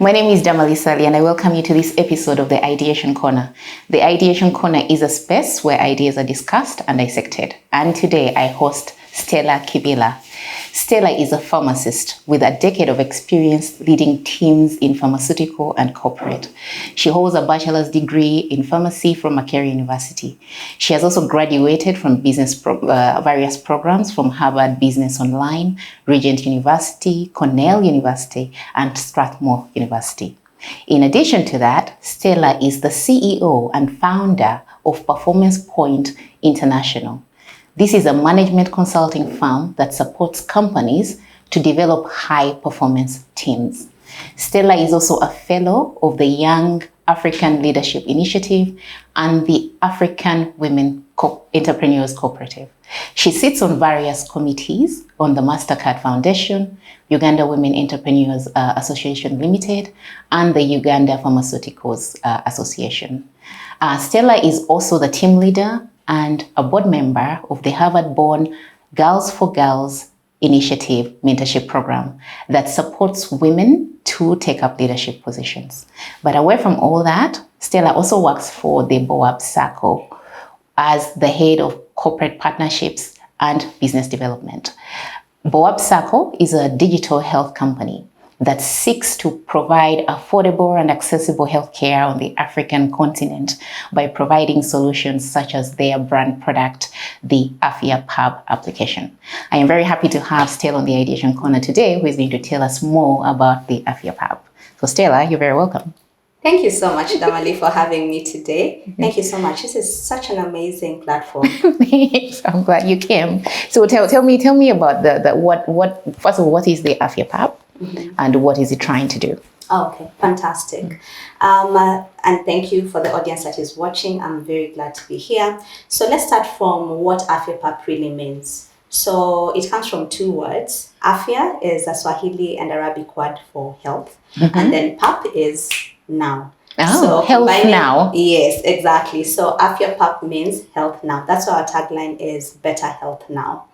My name is Damali Sali and I welcome you to this episode of the Ideation Corner. The Ideation Corner is a space where ideas are discussed and dissected. And today I host Stella Kivila. Stella is a pharmacist with a decade of experience leading teams in pharmaceutical and corporate. She holds a bachelor's degree in pharmacy from Makerere University. She has also graduated from various programs from Harvard Business Online, Regent University, Cornell University, and Strathmore University. In addition to that, Stella is the CEO and founder of Performance Point International. This is a management consulting firm that supports companies to develop high-performance teams. Stella is also a fellow of the Young African Leadership Initiative and the African Women Entrepreneurs Cooperative. She sits on various committees on the Mastercard Foundation, Uganda Women Entrepreneurs Association Limited, and the Uganda Pharmaceuticals Association. Stella is also the team leader and a board member of the Harvard-borne Girls for Girls initiative mentorship program that supports women to take up leadership positions. But away from all that, Stella also works for the BOAP Circle as the head of corporate partnerships and business development. BOAP Circle is a digital health company that seeks to provide affordable and accessible healthcare on the African continent by providing solutions such as their brand product, the Afia Pap application. I am very happy to have Stella on the Ideation Corner today, who is going to tell us more about the Afia Pap. So Stella, you're very welcome. Thank you so much, Damali, for having me today. Thank you so much. This is such an amazing platform. Thanks. I'm glad you came. So tell me about what first of all, what is the Afia Pap? Mm-hmm. And what is it trying to do? Okay, fantastic. And thank you for the audience that is watching. I'm very glad to be here. So let's start from what Afia Pap really means. So it comes from two words. Afia is a Swahili and Arabic word for health. Mm-hmm. And then Pap is now. Oh, so health now. Yes, exactly. So Afia Pap means health now. That's why our tagline is better health now.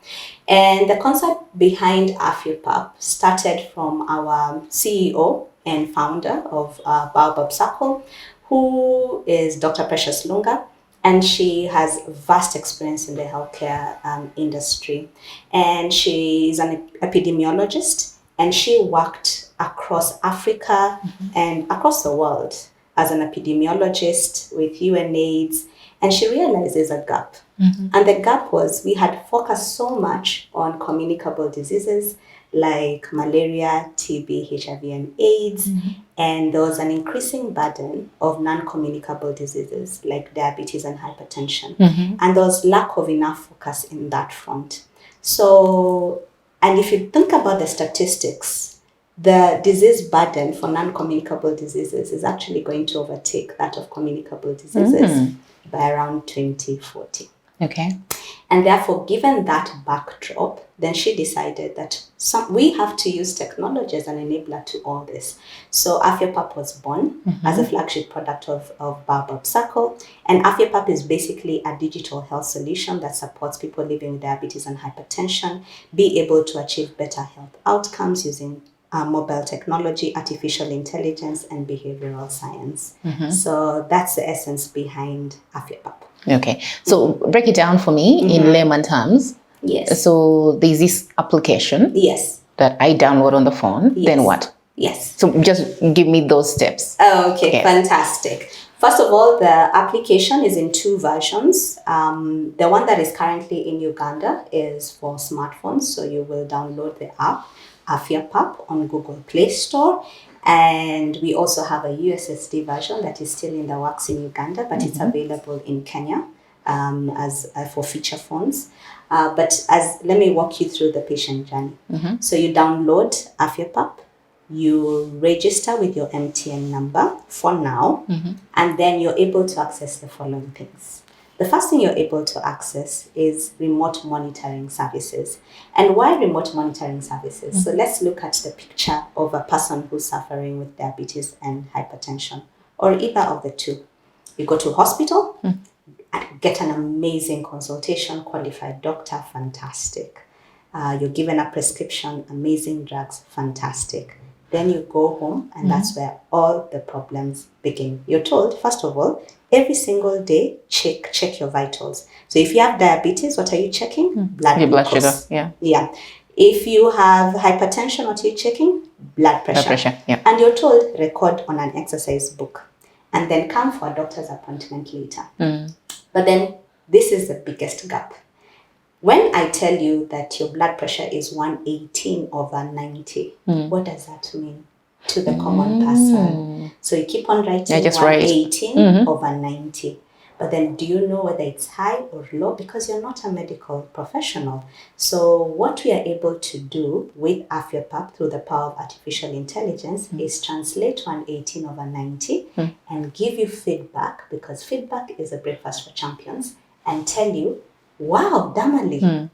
And the concept behind Afia Pap started from our CEO and founder of BOAP Circle, who is Dr. Precious Lunga, and she has vast experience in the healthcare industry. And she is an epidemiologist, and she worked across Africa and across the world as an epidemiologist with UNAIDS, and she realized there's a gap. Mm-hmm. And the gap was we had focused so much on communicable diseases like malaria, TB, HIV, and AIDS, and there was an increasing burden of non-communicable diseases like diabetes and hypertension. Mm-hmm. And there was lack of enough focus in that front. So, and if you think about the statistics, the disease burden for non-communicable diseases is actually going to overtake that of communicable diseases by around 2040. Okay. And therefore, given that backdrop, then she decided that we have to use technology as an enabler to all this. So Afia Pap was born as a flagship product of BOAP Circle. And Afia Pap is basically a digital health solution that supports people living with diabetes and hypertension be able to achieve better health outcomes using mobile technology, artificial intelligence, and behavioral science. Mm-hmm. So that's the essence behind Afia Pap. Okay, so break it down for me in layman terms. Yes. So there's this application. Yes. That I download on the phone. Yes. Then what? Yes. So just give me those steps. Okay, fantastic. First of all, the application is in two versions. The one that is currently in Uganda is for smartphones. So you will download the app, Afia Pap, on Google Play Store. And we also have a USSD version that is still in the works in Uganda, but it's available in Kenya as for feature phones. But let me walk you through the patient journey. Mm-hmm. So you download Afia Pap, you register with your MTN number for now, and then you're able to access the following things. The first thing you're able to access is remote monitoring services. And why remote monitoring services? So let's look at the picture of a person who's suffering with diabetes and hypertension, or either of the two. You go to hospital, and get an amazing consultation, qualified doctor, fantastic. You're given a prescription, amazing drugs, fantastic. then you go home, and that's where all the problems begin. You're told, first of all, every single day, check your vitals. So if you have diabetes, what are you checking? Blood sugar. Yeah. If you have hypertension, what are you checking? Blood pressure. Yeah. And you're told, record on an exercise book, and then come for a doctor's appointment later. But then this is the biggest gap. When I tell you that your blood pressure is 118/90, what does that mean to the common person? So you keep on writing 118/90. But then do you know whether it's high or low? Because you're not a medical professional. So what we are able to do with Afia Pap through the power of artificial intelligence is translate 118/90 and give you feedback, because feedback is a breakfast for champions, and tell you, wow, Damali,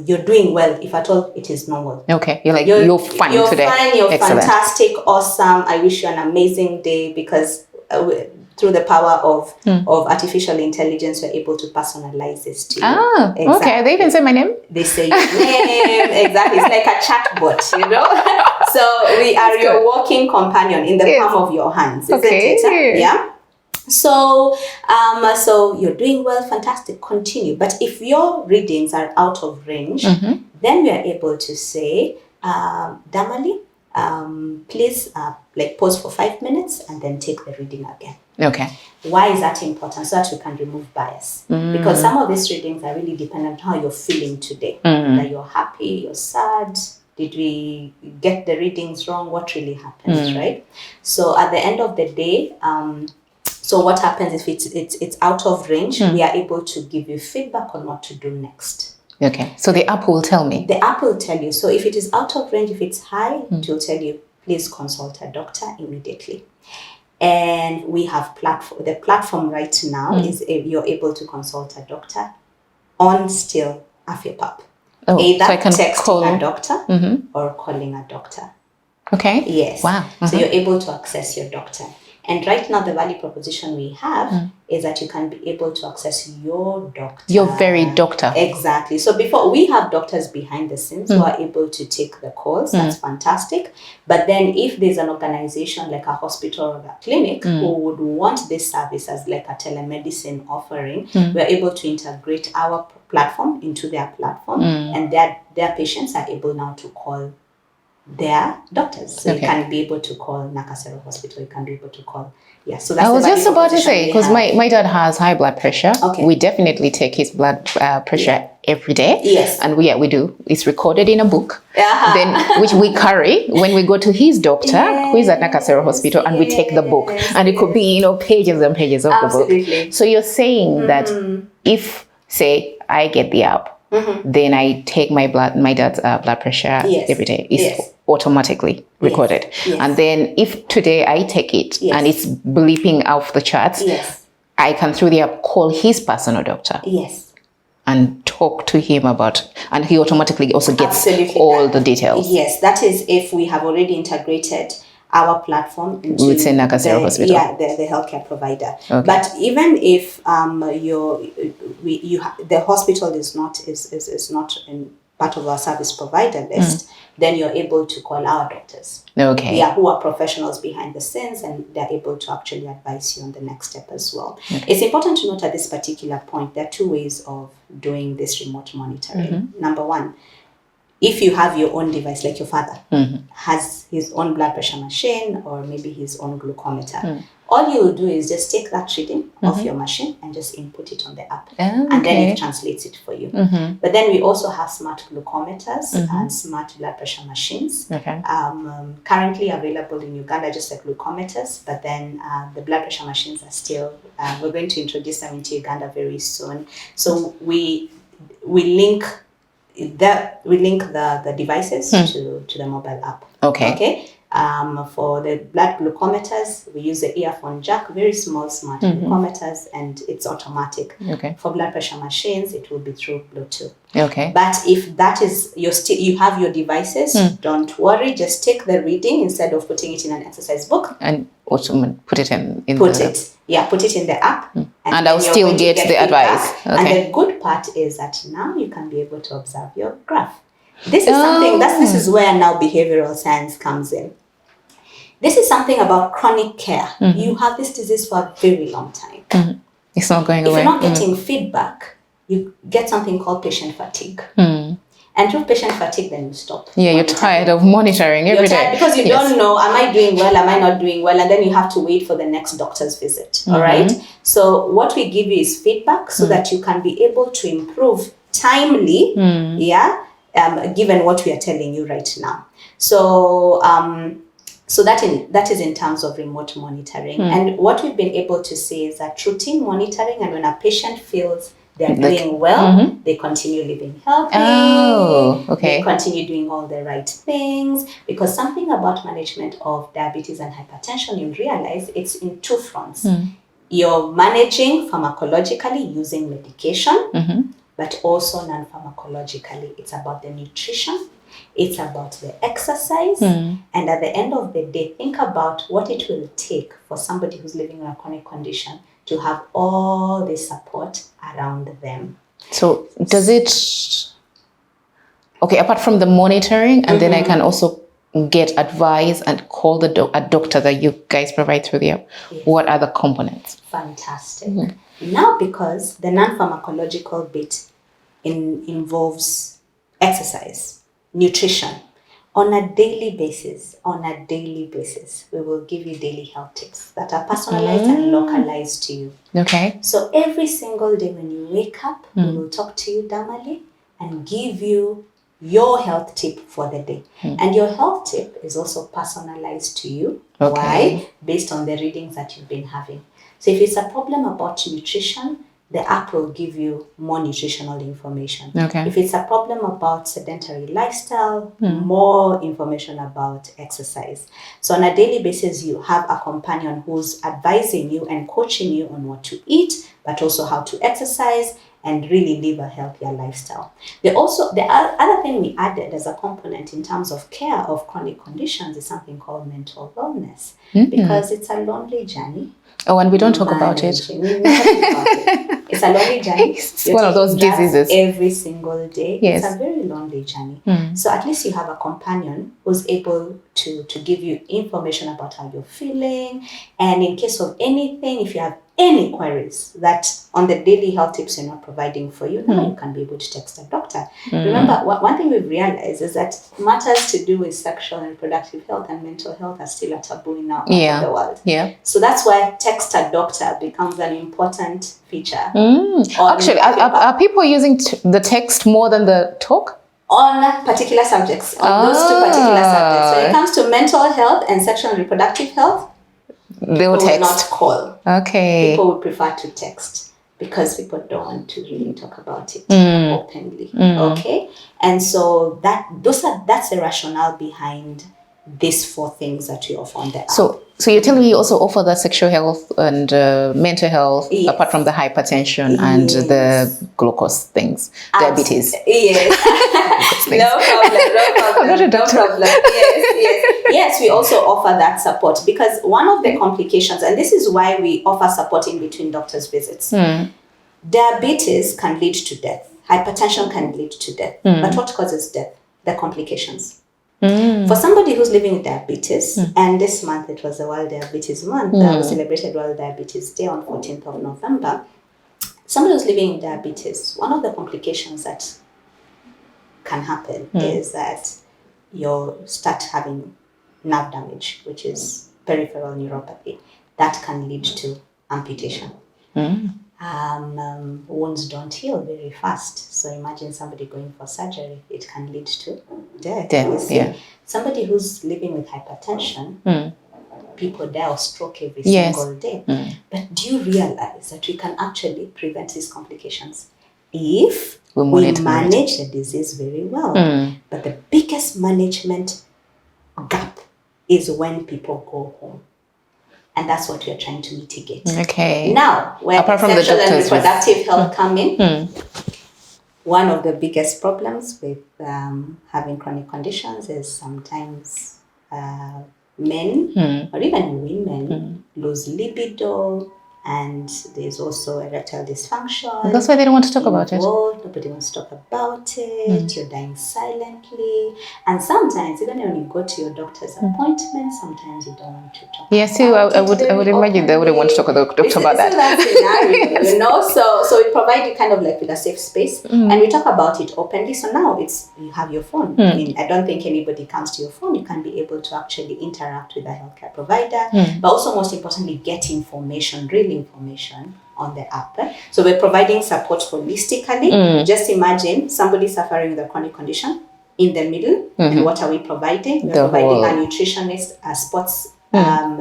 you're doing well, if at all it is normal. Okay, you're fine today. You're fine, you're excellent. Fantastic, awesome. I wish you an amazing day, because through the power of artificial intelligence, we're able to personalize this to you. Ah, exactly. Okay. They even say my name? They say your name. Exactly. It's like a chatbot, So we are your walking companion in the palm of your hands, isn't it? Yeah. So, so you're doing well, fantastic, continue. But if your readings are out of range, then we are able to say, Damali, please pause for 5 minutes and then take the reading again. Okay. Why is that important? So that we can remove bias. Because some of these readings are really dependent on how you're feeling today. That you're happy, you're sad. Did we get the readings wrong? What really happens, right? So at the end of the day, so what happens if it's out of range? We are able to give you feedback on what to do next. Okay, so the app will tell me. The app will tell you. So if it is out of range, if it's high, it will tell you, please consult a doctor immediately. And we have the platform right now is you're able to consult a doctor on still Afia Pap. Either so I can texting a doctor or calling a doctor. Okay. Yes. Wow. So you're able to access your doctor. And right now, the value proposition we have is that you can be able to access your doctor. Your very doctor. Exactly. So before, we have doctors behind the scenes who are able to take the calls. That's fantastic. But then if there's an organization like a hospital or a clinic who would want this service as like a telemedicine offering, we're able to integrate our platform into their platform, and their patients are able now to call their doctors. So you can be able to call Nakasero Hospital, you can be able to call. Yeah, so that's I was just about to say, because my dad has high blood pressure. Okay. We definitely take his blood pressure every day. Yes. And we do. It's recorded in a book, then which we carry when we go to his doctor, who is at Nakasero Hospital, and we take the book. And it could be, pages and pages of the book. So you're saying that if, say, I get the app, then I take my dad's blood pressure every day. It's automatically recorded. Yes. And then if today I take it and it's bleeping off the charts, I can through the app call his personal doctor. Yes. And talk to him and he automatically also gets all the details. Yes, that is if we have already integrated our platform into within Nakasero Hospital. Yeah, the healthcare provider. Okay. But even if the hospital is not in part of our service provider list, then you're able to call our doctors. Okay. Yeah, who are professionals behind the scenes, and they're able to actually advise you on the next step as well. Okay. It's important to note at this particular point, there are two ways of doing this remote monitoring. Number one, if you have your own device, like your father has his own blood pressure machine or maybe his own glucometer, all you will do is just take that reading of your machine and just input it on the app. And then it translates it for you. But then we also have smart glucometers and smart blood pressure machines. Currently available in Uganda, just like glucometers, but then the blood pressure machines are still, we're going to introduce them into Uganda very soon. So we link the devices to the mobile app. Okay. For the blood glucometers, we use the earphone jack, very small, smart glucometers, and it's automatic. Okay. For blood pressure machines, it will be through Bluetooth. Okay. But if that is you have your devices, don't worry. Just take the reading instead of putting it in an exercise book, and also put it in put it in the app, and I'll still get the advice. Okay. And the good part is that now you can be able to observe your graph. This is something, this is where now behavioral science comes in. This is something about chronic care. You have this disease for a very long time. It's not going away. If you're not getting feedback, you get something called patient fatigue. And through patient fatigue, then you stop. Yeah, you're tired of monitoring every day. Because you don't know, am I doing well, am I not doing well? And then you have to wait for the next doctor's visit, all right? So what we give you is feedback so that you can be able to improve timely, given what we are telling you right now. So so that is in terms of remote monitoring. And what we've been able to say is that routine monitoring, and when a patient feels they're doing well, they continue living healthy, they continue doing all the right things, because something about management of diabetes and hypertension, you realize it's in two fronts. You're managing pharmacologically using medication, but also non-pharmacologically. It's about the nutrition, it's about the exercise, and at the end of the day, think about what it will take for somebody who's living in a chronic condition to have all the support around them. So does it, apart from the monitoring, and then I can also get advice and call a doctor that you guys provide through the app. Yes. What are the components? Fantastic. Now, because the non-pharmacological bit involves exercise, nutrition, on a daily basis, we will give you daily health tips that are personalized and localized to you. Okay. So every single day when you wake up, we will talk to you damali and give you your health tip for the day. And your health tip is also personalized to you. Okay. Why? Based on the readings that you've been having. So if it's a problem about nutrition, the app will give you more nutritional information. Okay. If it's a problem about sedentary lifestyle, more information about exercise. So on a daily basis, you have a companion who's advising you and coaching you on what to eat, but also how to exercise and really live a healthier lifestyle. The other thing we added as a component in terms of care of chronic conditions is something called mental wellness, because it's a lonely journey. Oh, and we don't talk about it. It's a lonely journey. It's one of those diseases. Every single day. Yes. It's a very lonely journey. So at least you have a companion who's able to give you information about how you're feeling. And in case of anything, if you have any queries that on the daily health tips you're not providing for you, now you can be able to text a doctor. Remember, one thing we've realized is that matters to do with sexual and reproductive health and mental health are still a taboo in our part of the world. Yeah. So that's why text a doctor becomes an important feature. Actually, are people using the text more than the talk? On particular subjects, on those two particular subjects. When it comes to mental health and sexual and reproductive health, they will text. Not call. Okay. People would prefer to text because people don't want to really talk about it openly. Okay, and so that's the rationale behind these four things that we offer on the app. So you're telling me you also offer the sexual health and mental health, apart from the hypertension and the glucose things, diabetes. Yes. No problem. Yes, we also offer that support, because one of the complications, and this is why we offer support in between doctors' visits, diabetes can lead to death. Hypertension can lead to death. But what causes death? The complications. For somebody who's living with diabetes, and this month it was the World Diabetes Month, we celebrated World Diabetes Day on 14th of November. Somebody who's living with diabetes, one of the complications that can happen is that you'll start having nerve damage, which is peripheral neuropathy. That can lead to amputation. Wounds don't heal very fast. So imagine somebody going for surgery. It can lead to death. Yeah. Somebody who's living with hypertension, people die of stroke every single day. But do you realize that we can actually prevent these complications if we manage the disease very well? But the biggest management gap is when people go home. And that's what we are trying to mitigate. Okay. Now, where sexual and reproductive health come in, one of the biggest problems with having chronic conditions is sometimes men or even women lose libido and there's also erectile dysfunction. That's why they don't want to talk about it. Nobody wants to talk about it. You're dying silently. And sometimes, even when you go to your doctor's appointment, sometimes you don't want to talk about it. I would imagine they wouldn't want to talk to the doctor about that. So that scenario, you know, so we provide you kind of like with a safe space, and we talk about it openly. So now you have your phone. I mean, I don't think anybody comes to your phone. You can be able to actually interact with a healthcare provider, but also most importantly, get information, real information on the app. So we're providing support holistically. Just imagine somebody suffering with a chronic condition in the middle, and what are we providing? We're providing a nutritionist, a sports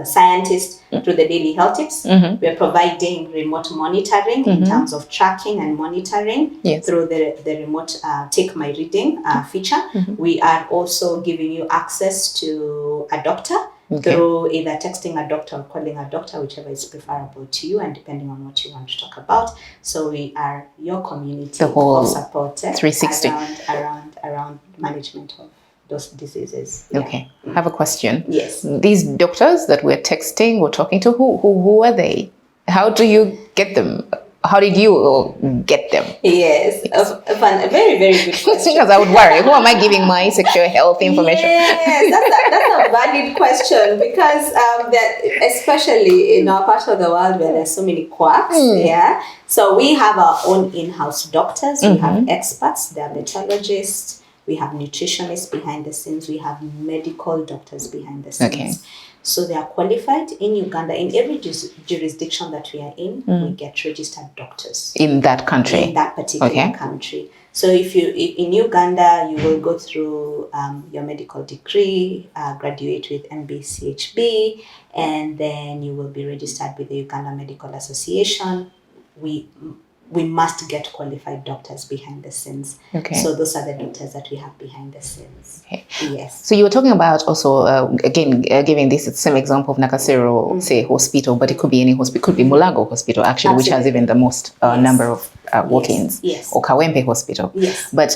scientist through the daily health tips. We're providing remote monitoring in terms of tracking and monitoring through the remote Take My Reading feature. We are also giving you access to a doctor through either texting a doctor or calling a doctor, whichever is preferable to you and depending on what you want to talk about. So we are your community of support 360 around management of those diseases. Okay. I have a question. Yes. These doctors that we're texting or talking to, who are they? How do you get them? How did you get them? Yes. A very, very good question. Because I would worry, who am I giving my sexual health information? Yes, that's a valid question because especially in our part of the world where there's so many quacks, so we have our own in-house doctors, we have experts, dermatologists, we have nutritionists behind the scenes, we have medical doctors behind the scenes. Okay. So they are qualified in Uganda. In every jurisdiction that we are in, we get registered doctors. In that country? In that particular country. So if in Uganda, you will go through your medical degree, graduate with MBCHB, and then you will be registered with the Uganda Medical Association. We must get qualified doctors behind the scenes. Okay. So those are the doctors that we have behind the scenes. Okay. Yes. So you were talking about also, again, giving this same example of Nakasero, say, hospital, but it could be any hospital. It could be Mulago Hospital, actually, which has even the most number of walk-ins. Yes. Or Kawempe Hospital. Yes. But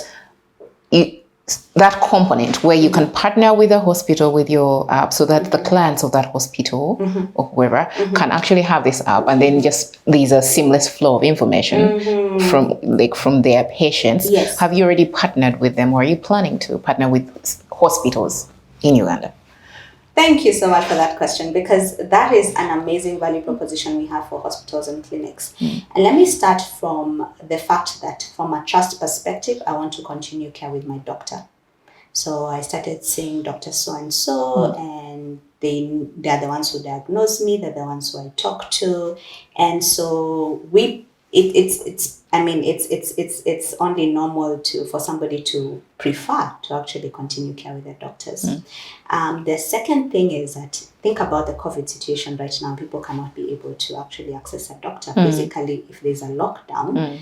that component where you can partner with a hospital with your app so that the clients of that hospital or whoever can actually have this app, and then just there's a seamless flow of information from their patients. Yes. Have you already partnered with them, or are you planning to partner with hospitals in Uganda? Thank you so much for that question, because that is an amazing value proposition we have for hospitals and clinics. And let me start from the fact that from a trust perspective, I want to continue care with my doctor. So I started seeing Dr. So-and-so, and they're the ones who diagnose me, they're the ones who I talk to. And so it's only normal for somebody to prefer to actually continue care with their doctors. The second thing is that think about the COVID situation right now. People cannot be able to actually access a doctor physically if there's a lockdown.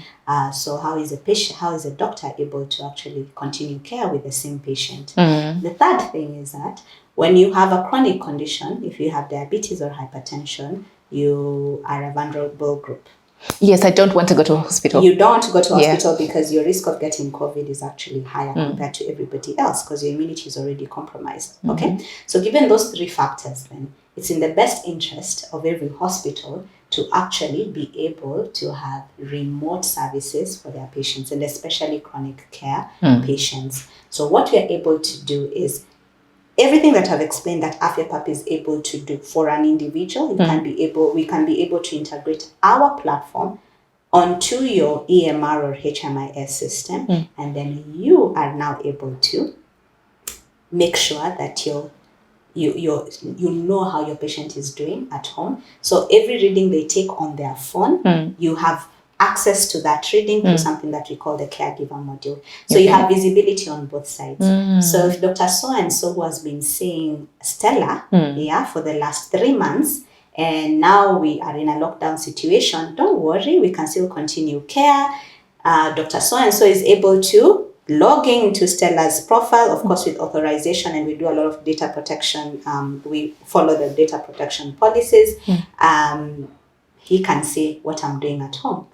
So how is a doctor able to actually continue care with the same patient? The third thing is that when you have a chronic condition, if you have diabetes or hypertension, you are a vulnerable group. Yes, I don't want to go to a hospital. You don't want to go to a hospital because your risk of getting COVID is actually higher compared to everybody else because your immunity is already compromised. Okay, so given those three factors, then it's in the best interest of every hospital to actually be able to have remote services for their patients, and especially chronic care patients. So what we are able to do is everything that I've explained that Afia Pap is able to do for an individual, we can be able to integrate our platform onto your EMR or HMIS system, and then you are now able to make sure that you know how your patient is doing at home. So every reading they take on their phone, you have access to that reading through something that we call the caregiver module. So you have visibility on both sides. So if Dr. So-and-so who has been seeing Stella for the last 3 months, and now we are in a lockdown situation, don't worry, we can still continue care. Dr. So-and-so is able to log into Stella's profile, of course with authorization, and we do a lot of data protection. We follow the data protection policies. He can see what I'm doing at home.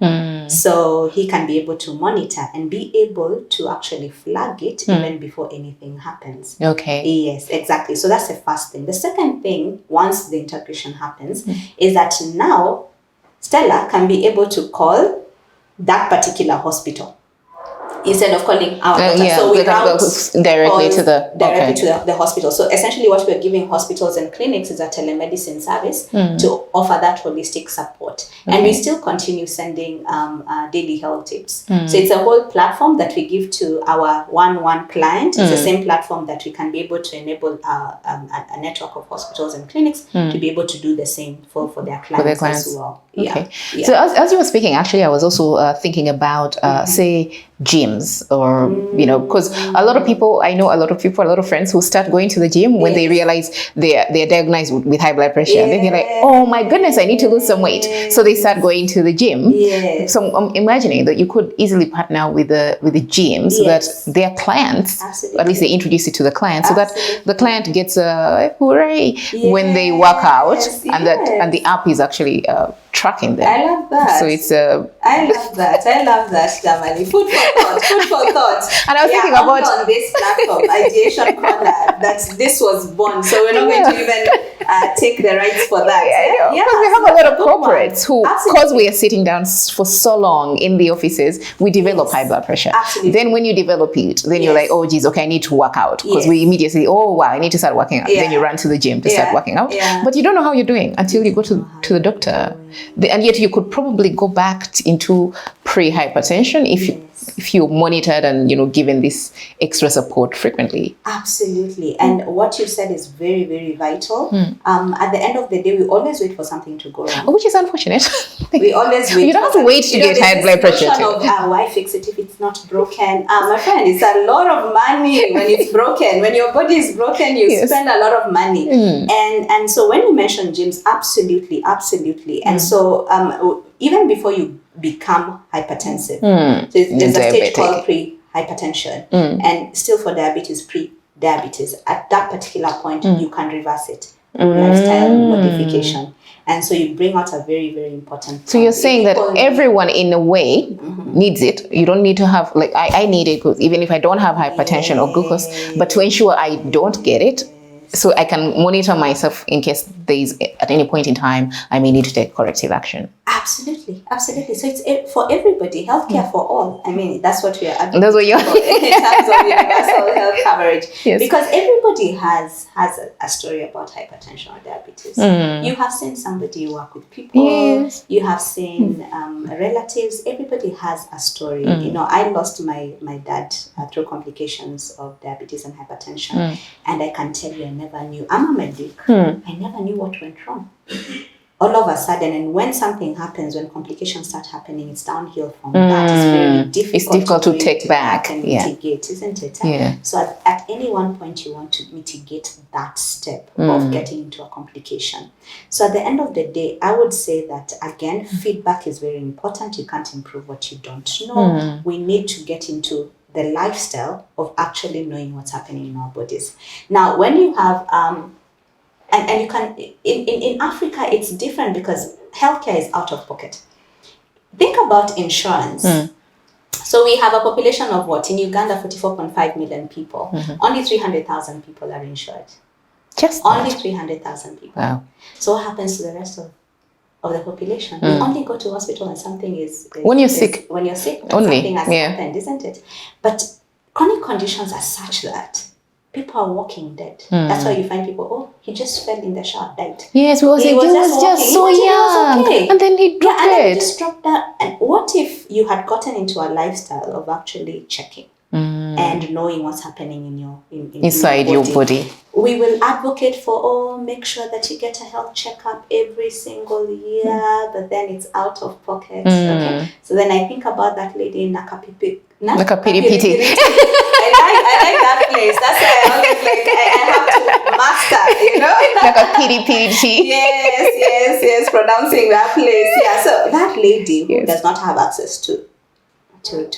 So he can be able to monitor and be able to actually flag it even before anything happens. Okay. Yes, exactly. So that's the first thing. The second thing, once the integration happens, is that now Stella can be able to call that particular hospital instead of calling our doctor. So we route directly to the hospital. So essentially what we're giving hospitals and clinics is a telemedicine service to offer that holistic support. And we still continue sending daily health tips. So it's a whole platform that we give to our one client. It's the same platform that we can be able to enable a network of hospitals and clinics to be able to do the same for their clients as well. Okay. So as you were speaking, actually, I was also thinking about, say, gyms, or, because a lot of people, I know a lot of friends who start going to the gym when they realize they're diagnosed with high blood pressure. They feel like, oh my goodness, I need to lose some weight. So they start going to the gym. So I'm imagining that you could easily partner with the gym so that their clients, at least they introduce it to the client, so that the client gets a hooray when they work out, and the app is actually tracking them. I love that. So it's I love that, Damali. Food for thought. And I was thinking about on this platform, Ideation Corner, that this was born. So we're not going to even take the rights for that. Because we have a lot of corporates who, because we are sitting down for so long in the offices, we develop high blood pressure. Then when you develop it, then you're like, oh geez, okay, I need to work out, because we immediately, oh wow, I need to start working out. Then you run to the gym to start working out, but you don't know how you're doing until you go to the doctor. And yet you could probably go back into pre-hypertension if you monitored and given this extra support frequently. Absolutely. And what you said is very, very vital. At the end of the day, we always wait for something to go wrong, which is unfortunate. We always wait. You don't have to wait to get high blood pressure. Why fix it if it's not broken? My friend, it's a lot of money when it's broken. When your body is broken, you spend a lot of money. And so when you mention gyms, absolutely. And so even before you become hypertensive, so there's a stage called pre-hypertension, and still for diabetes, pre-diabetes. At that particular point, you can reverse it through lifestyle modification. And so you bring out a very, very important point. So you're saying that everyone in a way needs it. You don't need to have, like, I need it, because even if I don't have hypertension or glucose, but to ensure I don't get it, so I can monitor myself in case there is, at any point in time, I may need to take corrective action. Absolutely. So it's for everybody, healthcare for all. I mean, that's what we are advocating for in terms of universal health coverage. Because everybody has a story about hypertension or diabetes. You have seen somebody work with people. You have seen relatives. Everybody has a story. I lost my dad through complications of diabetes and hypertension, and I can tell you, I never knew. I'm a medic. I never knew what went wrong. All of a sudden, and when something happens, when complications start happening, it's downhill from that. It's very difficult. It's difficult to take back and mitigate, isn't it? So at any one point, you want to mitigate that step of getting into a complication. So at the end of the day, I would say that, again, feedback is very important. You can't improve what you don't know. We need to get into the lifestyle of actually knowing what's happening in our bodies. Now, when you have and you can, in Africa, it's different because healthcare is out of pocket. Think about insurance. So we have a population of what? In Uganda, 44.5 million people. Only 300,000 people are insured. Only 300,000 people. Wow. So what happens to the rest of the population? You only go to hospital when something is when you're sick. When you're sick, only. Something has happened, isn't it? But chronic conditions are such that people are walking dead. That's why you find people, oh, he just fell in the shower, died. Yes, he was just so young. And then he dropped it. And then he just dropped that. And what if you had gotten into a lifestyle of actually checking and knowing what's happening in your inside your body? We will advocate for, make sure that you get a health checkup every single year, but then it's out of pocket. Okay. So then I think about that lady in Nakapipiti. I like that place. That's why I always I have to master, Yes, pronouncing that place. Yeah, so that lady who does not have access to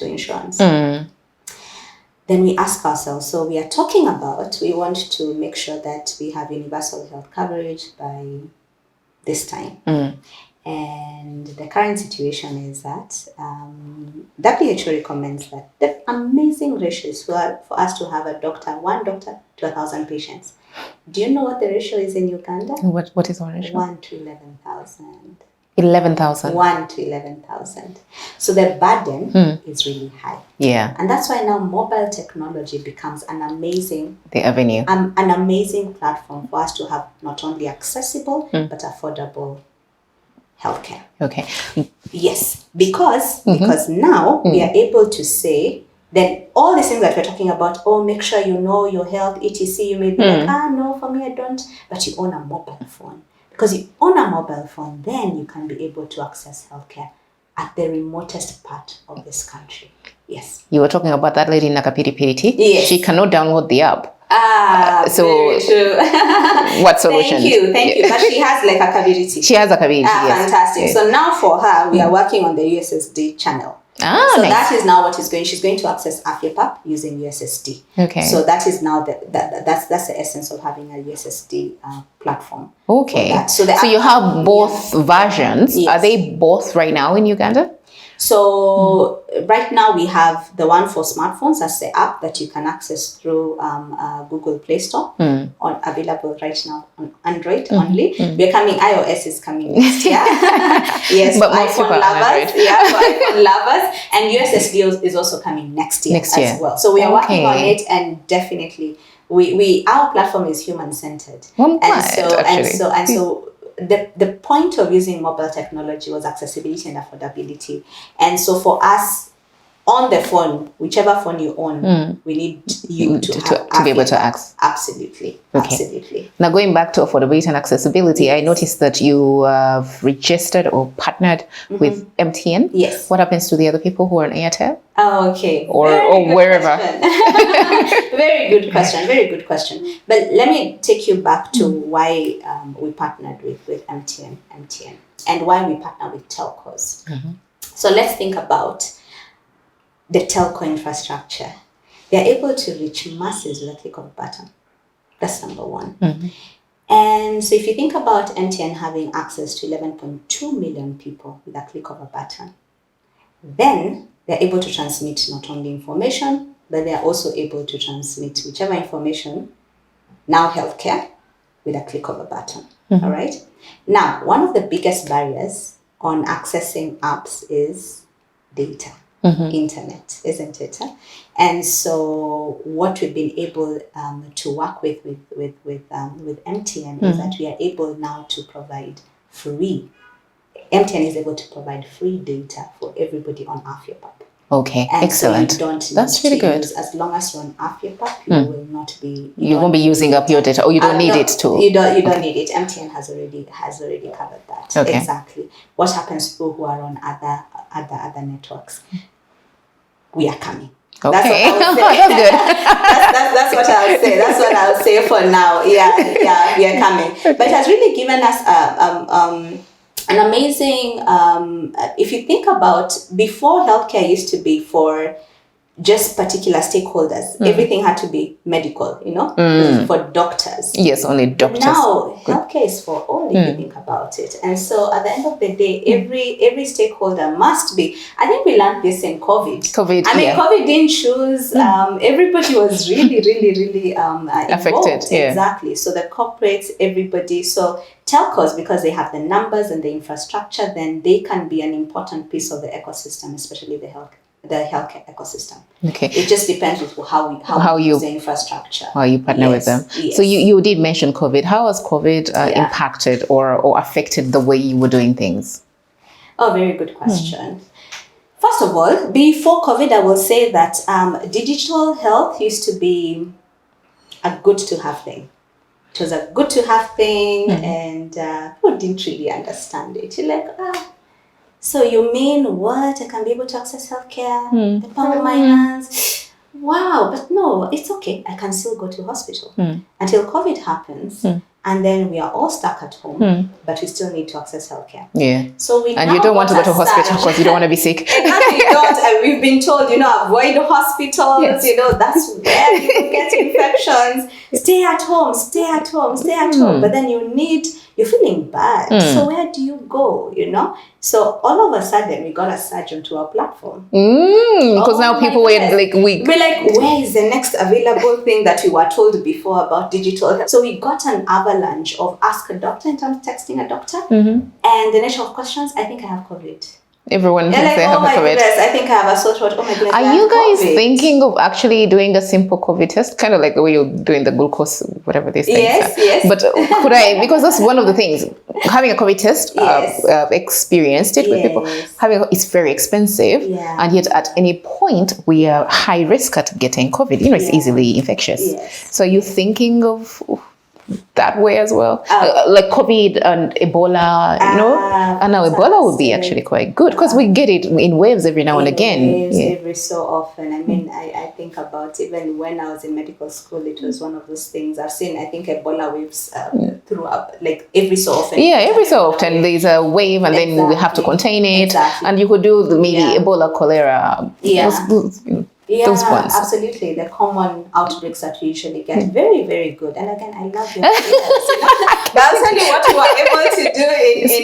insurance. Then we ask ourselves, so we are talking about, we want to make sure that we have universal health coverage by this time. And the current situation is that WHO recommends that the amazing ratio is for us to have one doctor to 1,000 patients. Do you know what the ratio is in Uganda? What is our ratio? 1 to 11,000. 11,000. 1 to 11,000. So the burden is really high. Yeah. And that's why now mobile technology becomes an amazing platform for us to have not only accessible but affordable healthcare. Okay. Yes, because now we are able to say then all these things that we're talking about, make sure you know your health, etc. You may be like, no, for me I don't. But you own a mobile phone. Because you own a mobile phone, then you can be able to access healthcare at the remotest part of this country. Yes. You were talking about that lady in Nakapiripiriti. Yes. She cannot download the app. So very true. What solution? Thank you. But she has like a capability. She has a capability. Yes. Fantastic. Yes. So now for her, we are working on the USSD channel. So nice. that is now what she's going to access Afia Pap using USSD. Okay. So that is now that's the essence of having a USSD platform. Okay. So you have both versions. Yes. Are they both right now in Uganda? So right now we have the one for smartphones. That's the app that you can access through Google Play Store. Available right now on Android only. We're coming. iOS is coming next year. Yes, but for iPhone lovers. Yeah, for iPhone lovers. And USSD is also coming next year as well. So we are working on it, and definitely we our platform is human centered. And so the point of using mobile technology was accessibility and affordability. And so for us, on the phone, whichever phone you own, we need you to be able to access. Absolutely. Okay. Absolutely. Now, going back to affordability and accessibility, yes. I noticed that you have registered or partnered with MTN. Yes. What happens to the other people who are on Airtel? Oh, okay. Or wherever. Very good question. Very good question. But let me take you back to why we partnered with MTN and why we partner with telcos. So let's think about the telco infrastructure. They're able to reach masses with a click of a button. That's number one. And so if you think about MTN having access to 11.2 million people with a click of a button, then they're able to transmit not only information, but they're also able to transmit whichever information, now healthcare, with a click of a button. All right? Now, one of the biggest barriers on accessing apps is data. Internet, isn't it? And so what we've been able to work with MTN is that we are able now to provide free. MTN is able to provide free data for everybody on Afia Pap. Okay, and excellent. So you don't That's really good. As long as you're on Afia Pap, you will not be. You won't be using up your data, or you don't need it to. You don't need it. MTN has already covered that. Okay. Exactly. What happens to people who are on other networks? We are coming. Okay. That's what I would say. That's what I would say for now. Yeah, we are coming. Okay. But it has really given us an amazing. If you think about before, healthcare used to be for just particular stakeholders. Everything had to be medical, for doctors. Yes, only doctors. But now, healthcare is for all, if you think about it. And so at the end of the day, every stakeholder must be. I think we learned this in COVID. COVID didn't choose. Everybody was really affected. Yeah. Exactly. So the corporates, everybody. So telcos, because they have the numbers and the infrastructure, then they can be an important piece of the ecosystem, especially the healthcare ecosystem. Okay. It just depends with how you use the infrastructure. How you partner with them. Yes. So you did mention COVID. How has COVID impacted or affected the way you were doing things? Oh, very good question. First of all, before COVID, I will say that digital health used to be a good to have thing. It was a good to have thing, and people didn't really understand it. You're like, so you mean what? I can be able to access healthcare, the palm of my hands. Wow, but no, it's okay. I can still go to hospital until COVID happens, and then we are all stuck at home, but we still need to access healthcare. Yeah. So and you don't want to go to hospital because you don't want to be sick. Exactly, you don't. And we've been told, avoid hospitals. Yes. That's where you get infections. Stay at home. But then you're feeling bad. So where do you go? So all of a sudden, we got a surge onto our platform. Because now people were like weak. We're like, where is the next available thing that we were told before about digital health? So we got an avalanche of ask a doctor in terms of texting a doctor. And the nature of questions, I think I have COVID. Everyone thinks they have oh my COVID. goodness, I think I have a sore throat. Oh my goodness, Are you guys thinking of actually doing a simple COVID test? Kind of like the way you're doing the glucose, whatever these things are. Yes. But could I, because that's one of the things, having a COVID test, experienced it with people, it's very expensive. And yet at any point, we are high risk at getting COVID. You know, it's easily infectious. So are you thinking of that way as well, like COVID and Ebola, you know, and now Ebola would be actually quite good because we get it in waves every now and again. Every so often. I mean, I think about even when I was in medical school, it was one of those things I've seen. I think Ebola waves throughout, like every so often. Every so often there's a wave, and then we have to contain it, and you could do maybe Ebola, cholera. Those ones. Absolutely. The common outbreaks that we usually get. Very, very good. And again, I love your videos. That's only what we were able to do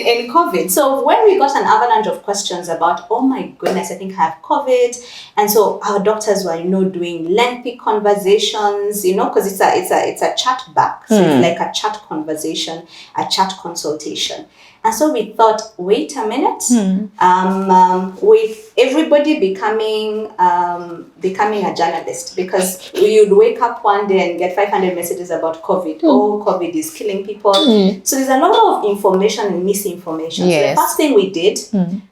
in COVID. So when we got an avalanche of questions about, oh my goodness, I think I have COVID. And so our doctors were, doing lengthy conversations, because it's a chat back. So it's like a chat conversation, a chat consultation. And so we thought, wait a minute, with everybody becoming a journalist, because you'd wake up one day and get 500 messages about COVID. Oh, COVID is killing people. So there's a lot of information and misinformation. So the first thing we did,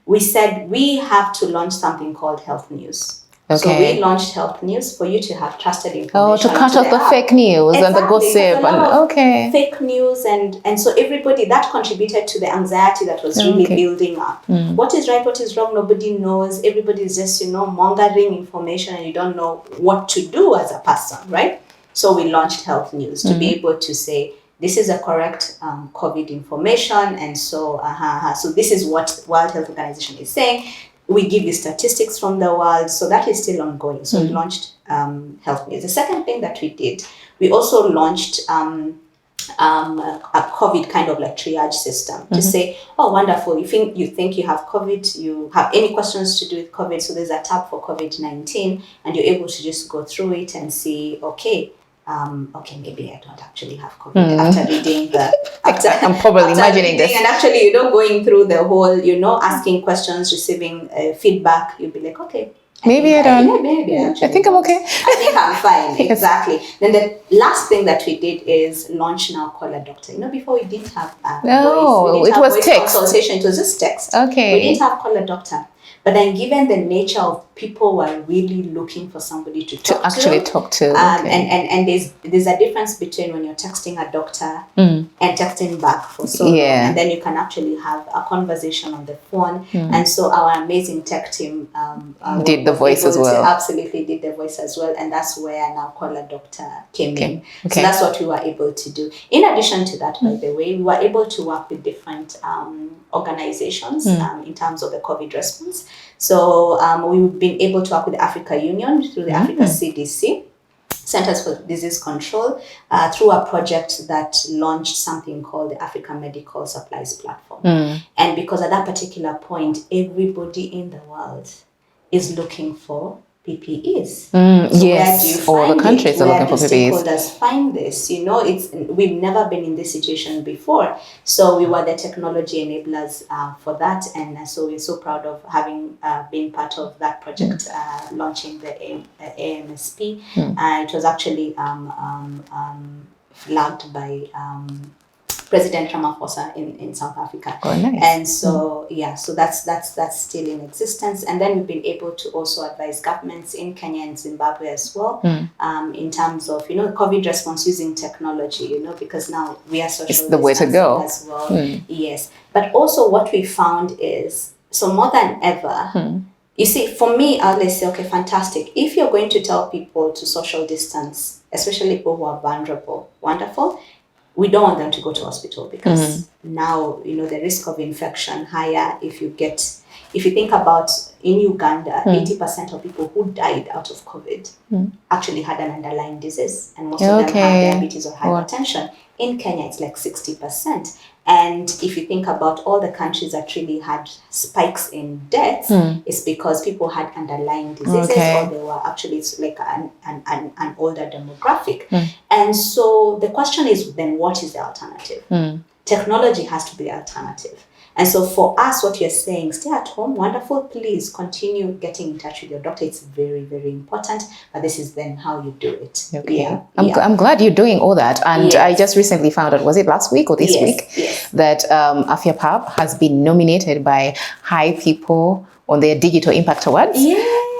we said we have to launch something called Health News. So we launched Health News for you to have trusted information. To cut off the fake news and the gossip. Fake news and so everybody, that contributed to the anxiety that was really building up. What is right, what is wrong, nobody knows. Everybody is just, mongering information and you don't know what to do as a person, right? So we launched Health News to be able to say, this is a correct COVID information. And so, so this is what World Health Organization is saying. We give you statistics from the world, so that is still ongoing. So we launched Health News. The second thing that we did, we also launched a COVID kind of like triage system to say, oh, wonderful, you think you have COVID, you have any questions to do with COVID, so there's a tab for COVID-19, and you're able to just go through it and see, okay, maybe I don't actually have COVID after reading I'm probably imagining this. And actually, going through the whole, asking questions, receiving feedback, you'll be like, okay. Maybe I don't. Maybe I think I'm okay. I think I'm fine. Exactly. Then the last thing that we did is launch Now Call a Doctor. Before we didn't have voice. It was text. Consultation. It was just text. Okay. We didn't have Call a Doctor. But then given the nature of people were really looking for somebody to talk to. And there's a difference between when you're texting a doctor and texting back for so long. And then you can actually have a conversation on the phone. And so our amazing tech team did the voice as well. Absolutely did the voice as well. And that's where Now Call a Doctor came in. So that's what we were able to do. In addition to that, by the way, we were able to work with different organizations in terms of the COVID response. So we've been able to work with the Africa Union through the Africa CDC, Centers for Disease Control, through a project that launched something called the Africa Medical Supplies Platform. And because at that particular point, everybody in the world is looking for PPEs. Yes, all the countries are looking for PPEs. Where do stakeholders find this? We've never been in this situation before. So we were the technology enablers for that. And so we're so proud of having been part of that project, launching the AMSP. It was actually flagged by President Ramaphosa in South Africa. Oh, nice. And so, so that's still in existence. And then we've been able to also advise governments in Kenya and Zimbabwe as well, in terms of, COVID response using technology, because now we are social distancing. It's the way to go. As well. Yes. But also what we found is, so more than ever, you see, for me, I'll say, okay, fantastic. If you're going to tell people to social distance, especially people who are vulnerable, wonderful. We don't want them to go to hospital because now, the risk of infection higher if you think about in Uganda, 80% of people who died out of COVID actually had an underlying disease, and most of them have diabetes or hypertension. In Kenya, it's like 60%. And if you think about all the countries that really had spikes in deaths, it's because people had underlying diseases, or they were actually, it's like an older demographic. And so the question is, then what is the alternative? Technology has to be the alternative. And so for us, what you're saying, stay at home, wonderful, please continue getting in touch with your doctor. It's very, very important. But this is then how you do it. Okay. Yeah. I'm glad you're doing all that. And I just recently found out, was it last week or this week, that Afia Pap has been nominated by High People on their Digital Impact Awards.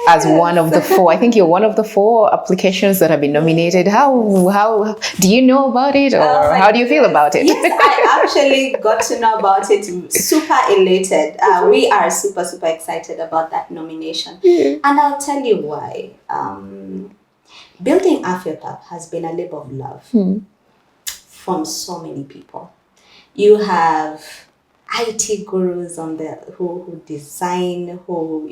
As one of the 4, I think you're one of the 4 applications that have been nominated. How do you know about it, or how do you feel about it? Yes, I actually got to know about it. Super elated. We are super, super excited about that nomination. And I'll tell you why. Building Afya Pap has been a labor of love from so many people. You have IT gurus on there who design, who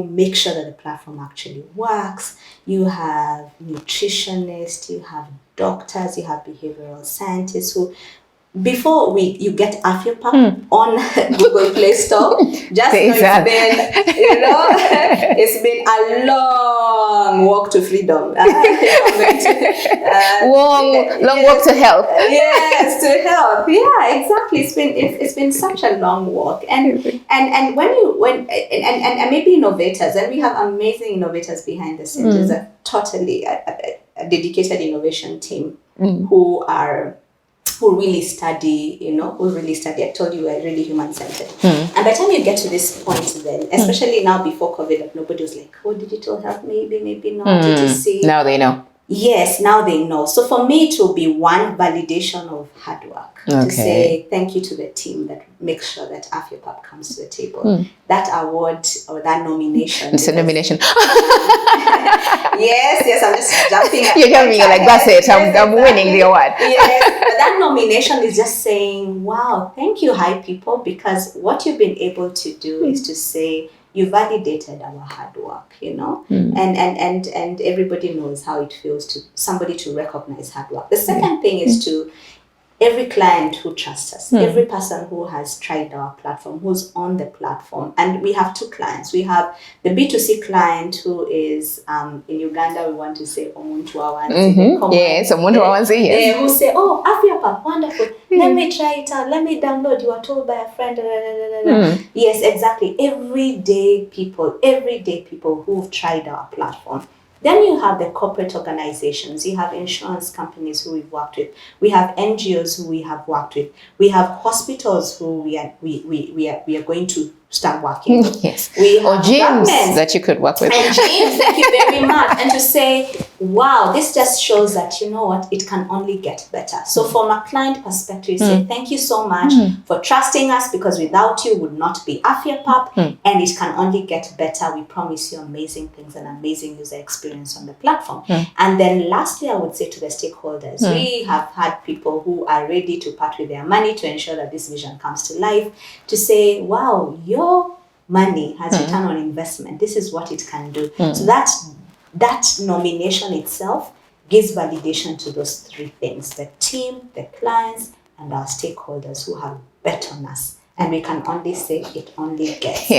make sure that the platform actually works. You have nutritionists, you have doctors, you have behavioral scientists who, before you get Afya Pap on Google Play Store, just know it's been a long walk to freedom. Long walk to health. Yes, to health. Yeah, exactly. It's been such a long walk, and when maybe innovators, and we have amazing innovators behind the scenes. There's a totally a dedicated innovation team who really study, I told you we're really human-centered. And by the time you get to this point then, especially now before COVID, like nobody was like, oh, digital health, maybe not, DTC. Now they know. Yes, now they know. So for me, it will be one validation of hard work to say thank you to the team that makes sure that Afya Pap comes to the table. That award or that nomination. It's a nomination. Yes, I'm just jumping. You're jumping, you're like, that's it, I'm winning the award. Yes, but that nomination is just saying, wow, thank you, High People, because what you've been able to do is to say, you validated our hard work, and everybody knows how it feels to somebody to recognize hard work. The second thing is to every client who trusts us, every person who has tried our platform, who's on the platform. And we have 2 clients. We have the B2C client who is in Uganda, we want to say Omuntu Awansi. Yes, Omuntu Awansi, yes. Who say, oh, Afya Pap, wonderful. Let me try it out. Let me download. You are told by a friend. Yes, exactly. Everyday people who've tried our platform. Then you have the corporate organizations. You have insurance companies who we've worked with. We have NGOs who we have worked with. We have hospitals who we are going to start working with. Yes. We have gyms that you could work with. And gyms, thank you very much. And to say, wow, this just shows that, you know what, it can only get better. So from a client perspective, say, thank you so much for trusting us, because without you would not be Afya Pap, and it can only get better. We promise you amazing things and amazing user experience on the platform. And then lastly, I would say to the stakeholders, we have had people who are ready to part with their money to ensure that this vision comes to life, to say, wow, your money has return on investment. This is what it can do. So that nomination itself gives validation to those 3 things: the team, the clients, and our stakeholders who have bet on us. And we can only say it only gets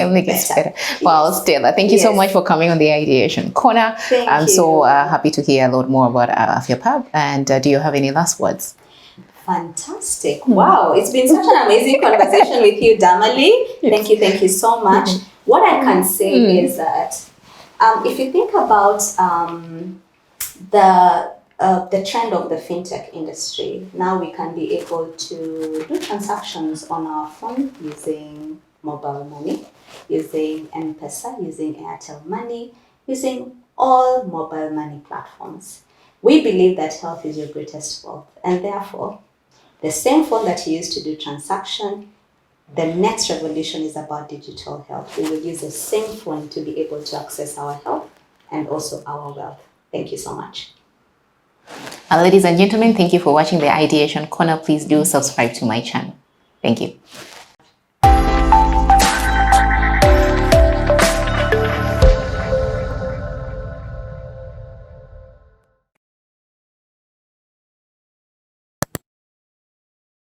better. Well, Stella, thank you so much for coming on the Ideation Corner. I'm so happy to hear a lot more about Afya Pap. And do you have any last words? Fantastic. Wow. It's been such an amazing conversation with you, Damali. Thank you so much. What I can say is that if you think about the trend of the fintech industry, now we can be able to do transactions on our phone using mobile money, using M-Pesa, using Airtel Money, using all mobile money platforms. We believe that health is your greatest wealth, and therefore, the same phone that you use to do transaction, the next revolution is about digital health. We will use the same phone to be able to access our health and also our wealth. Thank you so much. Ladies and gentlemen, thank you for watching the Ideation Corner. Please do subscribe to my channel. Thank you.